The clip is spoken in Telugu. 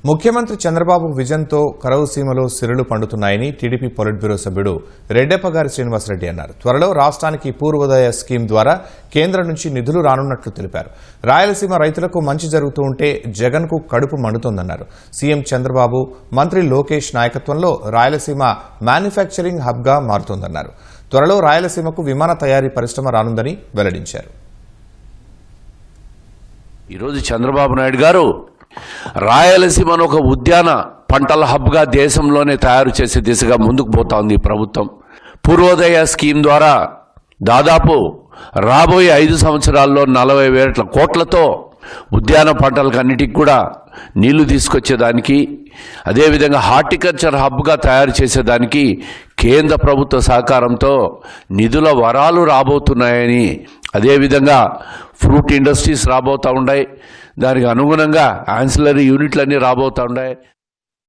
ముఖ్యమంత్రి చంద్రబాబు విజన్తో కరవు సీమలో సిరులు పండుతున్నాయని టీడీపీ పొలిట్ బ్యూరో సభ్యుడు రెడ్డెప్పగారి శ్రీనివాసరెడ్డి అన్నారు. త్వరలో రాష్ట్రానికి పూర్వోదయ స్కీమ్ ద్వారా కేంద్రం నుంచి నిధులు రానున్నట్లు తెలిపారు. రాయలసీమ రైతులకు మంచి జరుగుతూ ఉంటే జగన్కు కడుపు మండుతోందన్నారు. సీఎం చంద్రబాబు, మంత్రి లోకేష్ నాయకత్వంలో రాయలసీమ మ్యానుఫ్యాక్చరింగ్ హబ్గా మారుతోందన్నారు. త్వరలో రాయలసీమకు విమాన తయారీ పరిశ్రమ రానుందని వెల్లడించారు. ఈరోజు చంద్రబాబు నాయుడు గారు రాయలసీమను ఒక ఉద్యాన పంటల హబ్గా దేశంలోనే తయారు చేసే దిశగా ముందుకు పోతా ఉంది ఈ ప్రభుత్వం. పూర్వోదయ స్కీమ్ ద్వారా దాదాపు రాబోయే 5 సంవత్సరాల్లో 40,000 కోట్లతో ఉద్యాన పంటలకన్నిటికి కూడా నీళ్లు తీసుకొచ్చేదానికి, అదేవిధంగా హార్టికల్చర్ హబ్గా తయారు చేసేదానికి కేంద్ర ప్రభుత్వ సహకారంతో నిధుల వరాలు రాబోతున్నాయని, అదేవిధంగా ఫ్రూట్ ఇండస్ట్రీస్ రాబోతూ ఉన్నాయి, దానికి అనుగుణంగా యాన్సిలరీ యూనిట్లన్నీ రాబోతూ ఉన్నాయి.